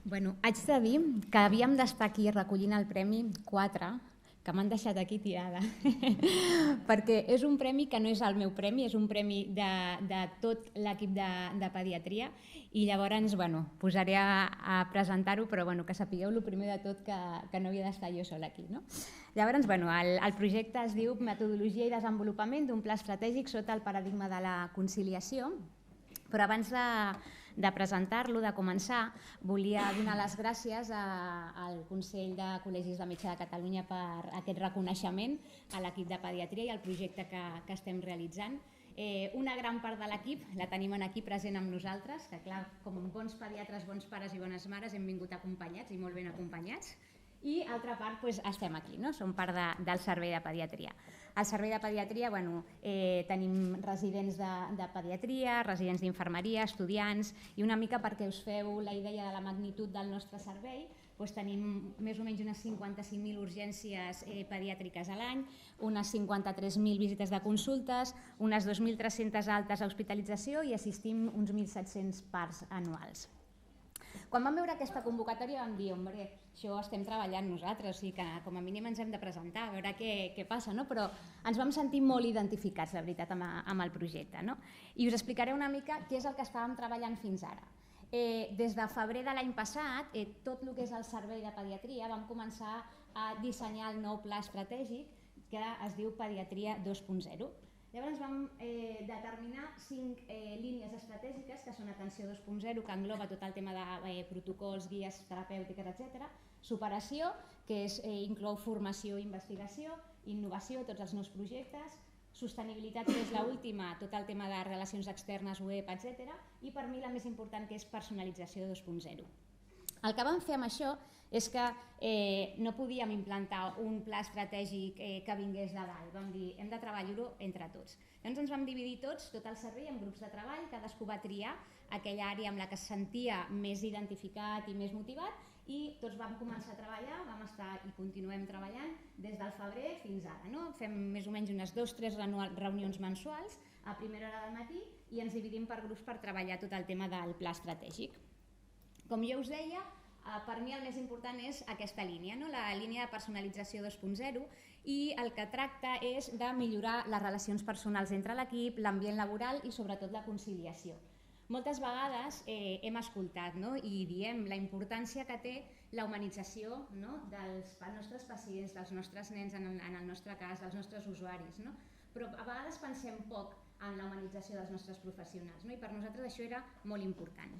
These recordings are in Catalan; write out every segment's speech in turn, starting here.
Bueno, haig de dir que havíem d'estar aquí recollint el premi 4, que m'han deixat aquí tirada, perquè és un premi que no és el meu premi, és un premi de tot l'equip de pediatria i llavors posaré a presentar-ho, però que sapigueu el primer de tot que no havia d'estar jo sola aquí. Llavors, el projecte es diu Metodologia i desenvolupament d'un pla estratègic sota el paradigma de la conciliació, però abans de presentar-lo, de començar, volia donar les gràcies al Consell de Col·legis de Metge de Catalunya per aquest reconeixement a l'equip de pediatria i al projecte que estem realitzant. Una gran part de l'equip la tenim aquí present amb nosaltres, que clar, com bons pediatres, bons pares i bones mares hem vingut acompanyats i molt ben acompanyats. I altra part estem aquí, som part del servei de pediatria. Al servei de pediatria tenim residents de pediatria, residents d'infermeria, estudiants, i una mica perquè us feu la idea de la magnitud del nostre servei, tenim més o menys unes 55.000 urgències pediàtriques a l'any, unes 53.000 visites de consultes, unes 2.300 altes a hospitalització i assistim uns 1.700 parts anuals. Quan vam veure aquesta convocatòria vam dir, hombre, això estem treballant nosaltres, o sigui que com a mínim ens hem de presentar, a veure què passa, però ens vam sentir molt identificats, la veritat, amb el projecte. I us explicaré una mica què és el que estàvem treballant fins ara. Des de febrer de l'any passat, tot el que és el servei de pediatria, vam començar a dissenyar el nou pla estratègic que es diu Pediatria 2.0. Llavors vam determinar 5 línies estratègiques, que són Atenció 2.0, que engloba tot el tema de protocols, guies terapèutiques, etc. Superació, que inclou formació i investigació, innovació, tots els nous projectes, sostenibilitat, que és l'última, tot el tema de relacions externes, web, etc. I per mi la més important, que és personalització 2.0. El que vam fer amb això és que no podíem implantar un pla estratègic que vingués de dalt. Vam dir, hem de treballar-ho entre tots. Llavors ens vam dividir tots, tot el servei, en grups de treball, cadascú va triar aquella àrea amb la que es sentia més identificat i més motivat i tots vam començar a treballar, vam estar i continuem treballant des del febrer fins ara. Fem més o menys unes 2 o 3 reunions mensuals a primera hora del matí i ens dividim per grups per treballar tot el tema del pla estratègic. Com jo us deia, per mi el més important és aquesta línia, la línia de personalització 2.0, i el que tracta és de millorar les relacions personals entre l'equip, l'ambient laboral i sobretot la conciliació. Moltes vegades hem escoltat i diem la importància que té la humanització dels nostres pacients, dels nostres nens, en el nostre cas, dels nostres usuaris, però a vegades pensem poc en la humanització dels nostres professionals i per nosaltres això era molt important.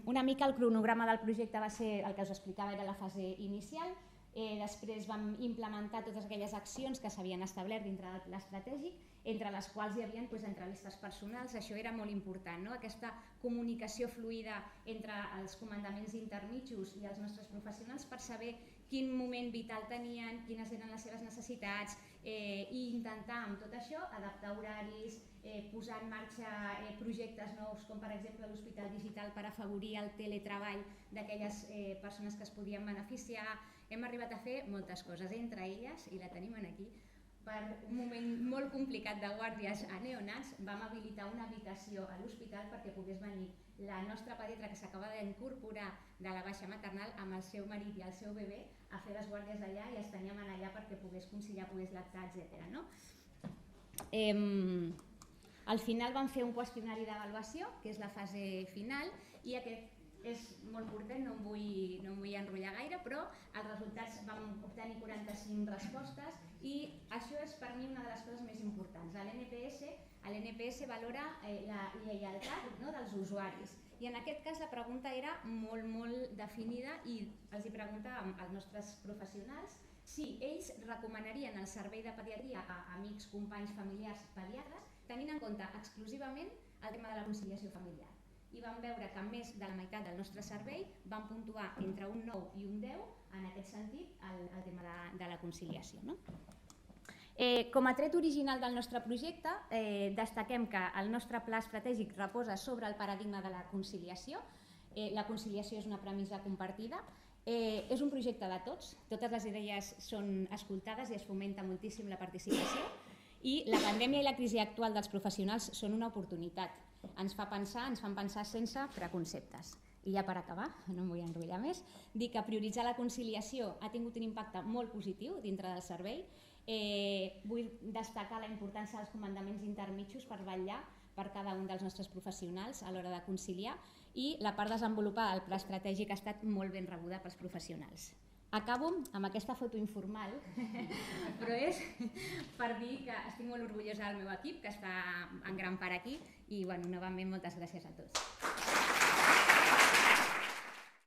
Una mica el cronograma del projecte va ser el que us explicava, era la fase inicial, després vam implementar totes aquelles accions que s'havien establert dintre del pla estratègic, entre les quals hi havia entrevistes personals, això era molt important, aquesta comunicació fluida entre els comandaments intermitjos i els nostres professionals per saber quin moment vital tenien, quines eren les seves necessitats i intentar amb tot això adaptar horaris, posar en marxa projectes nous com per exemple l'Hospital Digital per afavorir el teletreball d'aquelles persones que es podien beneficiar. Hem arribat a fer moltes coses, entre elles, i la tenim aquí, per un moment molt complicat de guàrdies a neonats, vam habilitar una habitació a l'hospital perquè pogués venir la nostra pediatra que s'acaba d'incorporar de la baixa maternal amb el seu marit i el seu bebè a fer les guàrdies allà i els teníem allà perquè pogués conciliar, pogués lactar, etc. Al final vam fer un qüestionari d'avaluació, que és la fase final, i aquest és molt curtet, no em vull enrotllar gaire, però els resultats vam obtenir 45 respostes i això és per mi una de les coses més importants. L'NPS valora la lleialtat dels usuaris i en aquest cas la pregunta era molt definida i els preguntàvem als nostres professionals si ells recomanarien el servei de pediatria a amics, companys, familiars, pediatres, tenint en compte exclusivament el tema de la conciliació familiar. I vam veure que més de la meitat del nostre servei van puntuar entre un 9 i un 10 en aquest sentit el tema de la conciliació. Com a tret original del nostre projecte, destaquem que el nostre pla estratègic reposa sobre el paradigma de la conciliació. La conciliació és una premissa compartida. És un projecte de tots, totes les idees són escoltades i es fomenta moltíssim la participació i la pandèmia i la crisi actual dels professionals són una oportunitat. Ens fan pensar sense preconceptes. I ja per acabar, no em vull enrotllar més, dir que prioritzar la conciliació ha tingut un impacte molt positiu dintre del servei. Vull destacar la importància dels comandaments intermitjos per vetllar per cada un dels nostres professionals a l'hora de conciliar, i la part desenvolupada del pla estratègic ha estat molt ben rebuda pels professionals. Acabo amb aquesta foto informal, però és per dir que estic molt orgullosa del meu equip, que està en gran part aquí, i novament moltes gràcies a tots.